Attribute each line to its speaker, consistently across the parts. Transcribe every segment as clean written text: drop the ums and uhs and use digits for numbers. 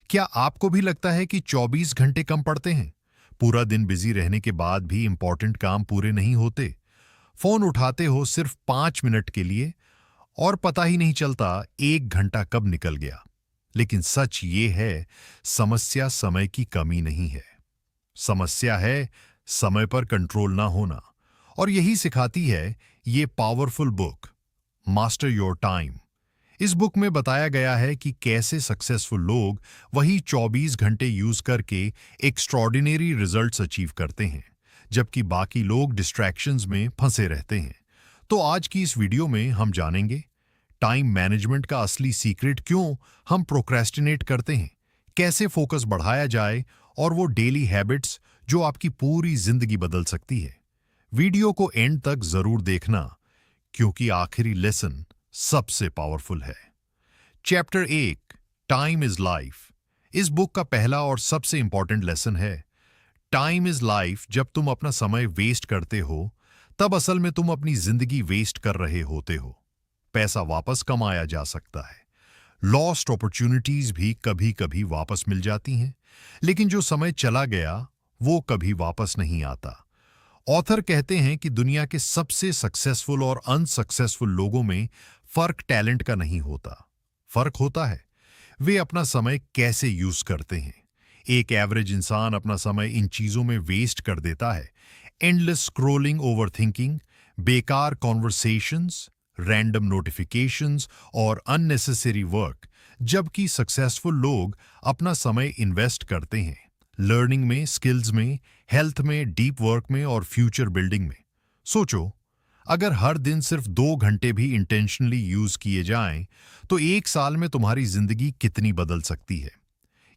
Speaker 1: क्या आपको भी लगता है कि 24 घंटे कम पड़ते हैं? पूरा दिन बिजी रहने के बाद भी इंपॉर्टेंट काम पूरे नहीं होते। फोन उठाते हो सिर्फ 5 मिनट के लिए और पता ही नहीं चलता 1 घंटा कब निकल गया। लेकिन सच ये है, समस्या समय की कमी नहीं है। समस्या है समय पर कंट्रोल ना होना। और यही सिखाती है ये powerful book, master your time. इस बुक में बताया गया है कि कैसे सक्सेसफुल लोग वही 24 घंटे यूज करके एक्स्ट्रॉर्डिनरी रिजल्ट्स अचीव करते हैं, जबकि बाकी लोग डिस्ट्रैक्शंस में फंसे रहते हैं। तो आज की इस वीडियो में हम जानेंगे टाइम मैनेजमेंट का असली सीक्रेट, क्यों हम प्रोक्रेस्टिनेट करते हैं, कैसे फोकस बढ़ाया जाए, और वो डेली हैबिट्स जो आपकी पूरी जिंदगी बदल सकती है। वीडियो को एंड तक जरूर देखना, क्योंकि आखिरी लेसन सबसे पावरफुल है। Chapter 1, time is life. इस बुक का पहला और सबसे इंपॉर्टेंट लेसन है, टाइम इज लाइफ। जब तुम अपना समय वेस्ट करते हो, तब असल में तुम अपनी जिंदगी वेस्ट कर रहे होते हो। पैसा वापस कमाया जा सकता है, लॉस्ट अपॉर्चुनिटीज भी कभी कभी वापस मिल जाती हैं, लेकिन जो समय चला गया वो कभी वापस नहीं आता। ऑथर कहते हैं कि दुनिया के सबसे सक्सेसफुल और अनसक्सेसफुल लोगों में फर्क टैलेंट का नहीं होता, फर्क होता है वे अपना समय कैसे यूज करते हैं। एक एवरेज इंसान अपना समय इन चीजों में वेस्ट कर देता है, एंडलेस स्क्रोलिंग, ओवर थिंकिंग, बेकार कॉन्वर्सेशंस, रैंडम नोटिफिकेशंस और अननेसेसरी वर्क। जबकि सक्सेसफुल लोग अपना समय इन्वेस्ट करते हैं लर्निंग में, स्किल्स में, हेल्थ में, डीप वर्क में और फ्यूचर बिल्डिंग में। सोचो, अगर हर दिन सिर्फ 2 घंटे भी इंटेंशनली यूज किए जाएं, तो 1 साल में तुम्हारी जिंदगी कितनी बदल सकती है।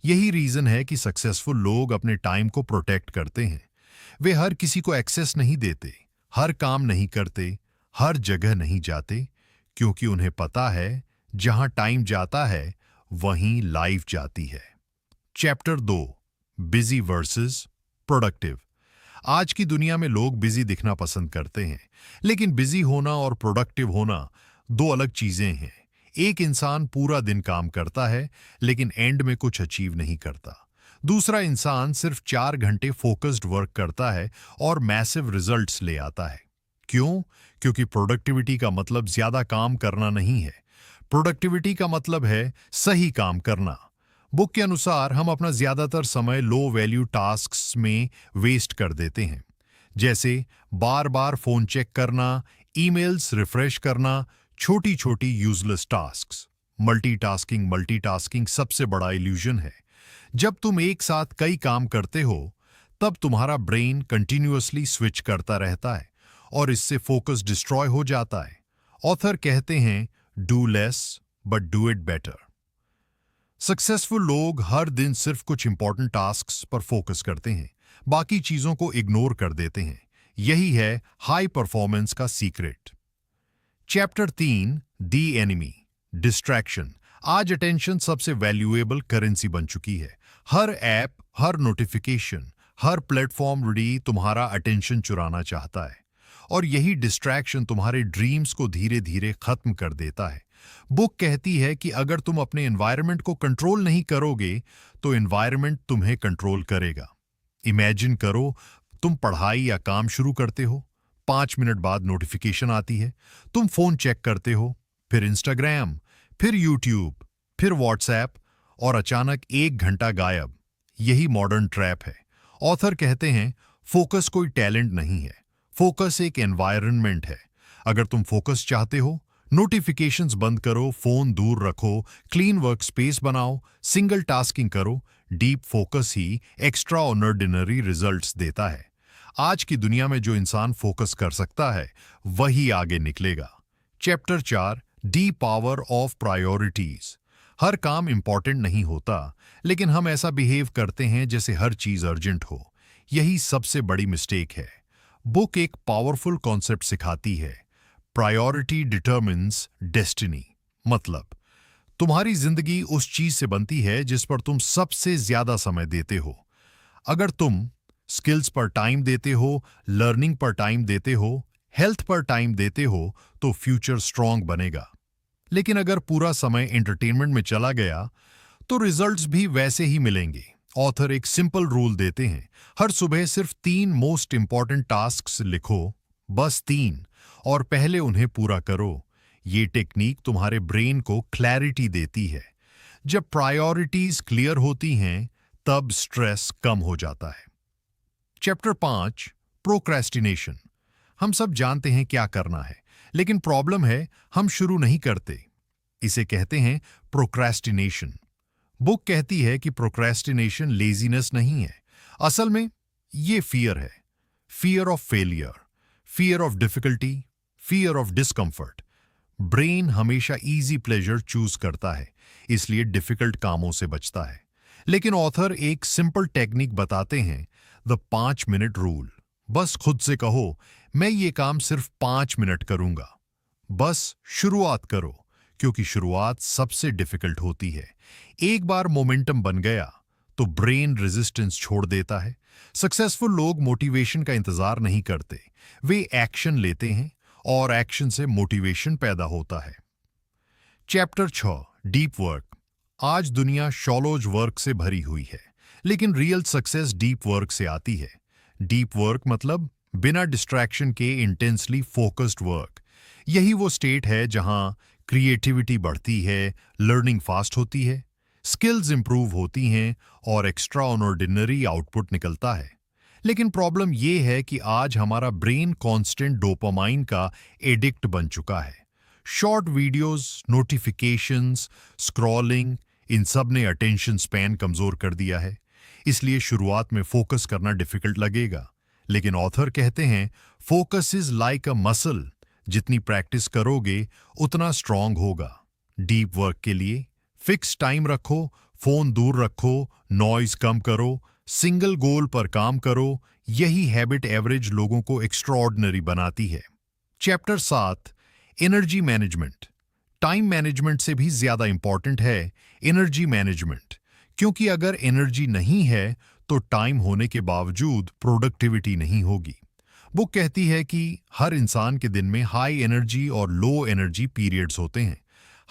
Speaker 1: यही रीजन है कि सक्सेसफुल लोग अपने टाइम को प्रोटेक्ट करते हैं। वे हर किसी को एक्सेस नहीं देते, हर काम नहीं करते, हर जगह नहीं जाते, क्योंकि उन्हें पता है जहां टाइम जाता है वहीं लाइफ जाती है। Chapter 2, busy versus productive. आज की दुनिया में लोग बिजी दिखना पसंद करते हैं, लेकिन बिजी होना और प्रोडक्टिव होना दो अलग चीजें हैं। एक इंसान पूरा दिन काम करता है लेकिन एंड में कुछ अचीव नहीं करता। दूसरा इंसान सिर्फ 4 घंटे फोकस्ड वर्क करता है और मैसिव रिजल्ट्स ले आता है। क्यों? क्योंकि प्रोडक्टिविटी का मतलब ज्यादा काम करना नहीं है। प्रोडक्टिविटी का मतलब है सही काम करना। बुक के अनुसार हम अपना ज्यादातर समय लो वैल्यू टास्क्स में वेस्ट कर देते हैं, जैसे बार बार फोन चेक करना, ईमेल्स रिफ्रेश करना, छोटी छोटी यूजलेस टास्क्स। मल्टीटास्किंग सबसे बड़ा इल्यूजन है। जब तुम एक साथ कई काम करते हो, तब तुम्हारा ब्रेन कंटिन्यूअसली स्विच करता रहता है और इससे फोकस डिस्ट्रॉय हो जाता है। ऑथर कहते हैं, do less but do it better. Successful लोग हर दिन सिर्फ कुछ इंपॉर्टेंट टास्क्स पर फोकस करते हैं, बाकी चीजों को इग्नोर कर देते हैं। यही है हाई परफॉर्मेंस का सीक्रेट। चैप्टर 3, दी एनिमी, डिस्ट्रैक्शन। आज अटेंशन सबसे वैल्यूएबल करेंसी बन चुकी है। हर ऐप, हर नोटिफिकेशन, हर प्लेटफॉर्म रेडी तुम्हारा अटेंशन चुराना चाहता है, और यही डिस्ट्रैक्शन तुम्हारे ड्रीम्स को धीरे धीरे खत्म कर देता है। बुक कहती है कि अगर तुम अपने एनवायरनमेंट को कंट्रोल नहीं करोगे, तो एनवायरनमेंट तुम्हें कंट्रोल करेगा। इमेजिन करो, तुम पढ़ाई या काम शुरू करते हो, 5 मिनट बाद नोटिफिकेशन आती है, तुम फोन चेक करते हो, फिर इंस्टाग्राम, फिर यूट्यूब, फिर व्हाट्सएप, और अचानक 1 घंटा गायब। यही मॉडर्न ट्रैप है। ऑथर कहते हैं, फोकस कोई टैलेंट नहीं है, फोकस एक एनवायरनमेंट है। अगर तुम फोकस चाहते हो, नोटिफिकेशंस बंद करो, फोन दूर रखो, क्लीन वर्क स्पेस बनाओ, सिंगल टास्किंग करो। डीप फोकस ही एक्स्ट्रा ऑर्डिनरी रिजल्ट्स देता है। आज की दुनिया में जो इंसान फोकस कर सकता है वही आगे निकलेगा। Chapter 4, the power of priorities. हर काम इंपॉर्टेंट नहीं होता, लेकिन हम ऐसा बिहेव करते हैं जैसे हर चीज अर्जेंट हो। यही सबसे बड़ी मिस्टेक है। बुक एक पावरफुल कॉन्सेप्ट सिखाती है, प्रायोरिटी डिटरमिन्स डेस्टिनी। मतलब तुम्हारी जिंदगी उस चीज से बनती है जिस पर तुम सबसे ज्यादा समय देते हो। अगर तुम स्किल्स पर टाइम देते हो, लर्निंग पर टाइम देते हो, हेल्थ पर टाइम देते हो, तो फ्यूचर स्ट्रांग बनेगा। लेकिन अगर पूरा समय एंटरटेनमेंट में चला गया, तो रिजल्ट्स भी वैसे ही मिलेंगे। ऑथर एक सिंपल रूल देते हैं, हर सुबह सिर्फ 3 मोस्ट इंपॉर्टेंट टास्क्स लिखो, बस 3, और पहले उन्हें पूरा करो। ये टेक्निक तुम्हारे ब्रेन को क्लैरिटी देती है। जब प्रायोरिटीज क्लियर होती हैं, तब स्ट्रेस कम हो जाता है। Chapter 5, procrastination. हम सब जानते हैं क्या करना है, लेकिन प्रॉब्लम है हम शुरू नहीं करते। इसे कहते हैं प्रोक्रेस्टिनेशन। बुक कहती है कि प्रोक्रेस्टिनेशन लेजीनेस नहीं है, असल में ये फियर है। Fear of failure, fear of difficulty, fear of discomfort. Brain हमेशा इजी प्लेजर चूज करता है, इसलिए डिफिकल्ट कामों से बचता है। लेकिन ऑथर एक सिंपल टेक्निक बताते हैं, द 5 मिनट रूल। बस खुद से कहो, मैं ये काम सिर्फ 5 मिनट करूंगा। बस शुरुआत करो, क्योंकि शुरुआत सबसे डिफिकल्ट होती है। एक बार मोमेंटम बन गया तो ब्रेन रेजिस्टेंस छोड़ देता है। सक्सेसफुल लोग मोटिवेशन का इंतजार नहीं करते, वे एक्शन लेते हैं, और एक्शन से मोटिवेशन पैदा होता है। Chapter 6, deep work. आज दुनिया शॉलोज वर्क से भरी हुई है, लेकिन रियल सक्सेस डीप वर्क से आती है। डीप वर्क मतलब बिना डिस्ट्रैक्शन के इंटेंसली फोकस्ड वर्क। यही वो स्टेट है जहां क्रिएटिविटी बढ़ती है, लर्निंग फास्ट होती है, स्किल्स इंप्रूव होती हैं और एक्स्ट्रा ऑर्डिनरी आउटपुट निकलता है। लेकिन प्रॉब्लम यह है कि आज हमारा ब्रेन कांस्टेंट डोपामाइन का एडिक्ट बन चुका है। शॉर्ट वीडियोस, नोटिफिकेशंस, स्क्रॉलिंग, इन सब ने अटेंशन स्पैन कमजोर कर दिया है। इसलिए शुरुआत में फोकस करना डिफिकल्ट लगेगा, लेकिन ऑथर कहते हैं focus is like a muscle, जितनी प्रैक्टिस करोगे उतना स्ट्रांग होगा। डीप वर्क के लिए फिक्स टाइम रखो, फोन दूर रखो, नॉइज कम करो, सिंगल गोल पर काम करो। यही हैबिट एवरेज लोगों को एक्स्ट्राऑर्डिनरी बनाती है। Chapter 7, energy management. Time management से भी ज्यादा इंपॉर्टेंट है एनर्जी मैनेजमेंट, क्योंकि अगर एनर्जी नहीं है तो टाइम होने के बावजूद प्रोडक्टिविटी नहीं होगी। बुक कहती है कि हर इंसान के दिन में हाई एनर्जी और लो एनर्जी पीरियड्स होते हैं।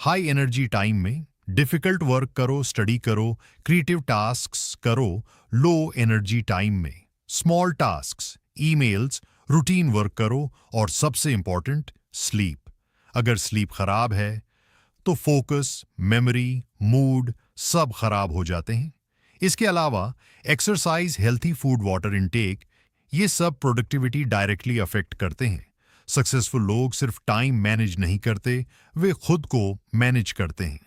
Speaker 1: हाई एनर्जी टाइम में डिफिकल्ट वर्क करो, स्टडी करो, क्रिएटिव टास्क्स करो। लो एनर्जी टाइम में small tasks, emails, routine work करो, और सबसे इंपॉर्टेंट स्लीप। अगर स्लीप खराब है तो फोकस, मेमोरी, मूड सब खराब हो जाते हैं। इसके अलावा exercise, healthy food, water intake, ये सब प्रोडक्टिविटी डायरेक्टली अफेक्ट करते हैं। सक्सेसफुल लोग सिर्फ टाइम मैनेज नहीं करते, वे खुद को मैनेज करते हैं।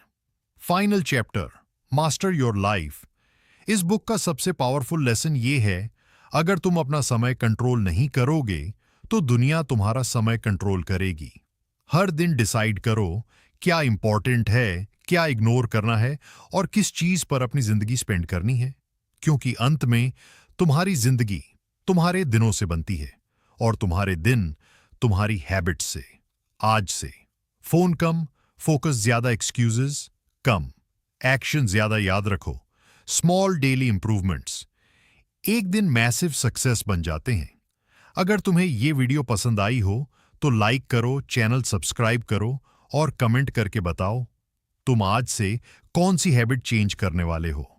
Speaker 1: Final chapter, master your life. इस बुक का सबसे पावरफुल लेसन ये है, अगर तुम अपना समय कंट्रोल नहीं करोगे तो दुनिया तुम्हारा समय कंट्रोल करेगी। हर दिन डिसाइड करो क्या इंपॉर्टेंट है, क्या इग्नोर करना है, और किस चीज पर अपनी जिंदगी स्पेंड करनी है, क्योंकि अंत में तुम्हारी जिंदगी तुम्हारे दिनों से बनती है, और तुम्हारे दिन तुम्हारी हैबिट्स से। आज से फोन कम, फोकस ज्यादा, एक्सक्यूजेस कम, एक्शन ज्यादा याद रखो, स्मॉल डेली इंप्रूवमेंट्स एक दिन मैसिव सक्सेस बन जाते हैं। अगर तुम्हें ये वीडियो पसंद आई हो तो लाइक करो, चैनल सब्सक्राइब करो, और कमेंट करके बताओ तुम आज से कौन सी हैबिट चेंज करने वाले हो।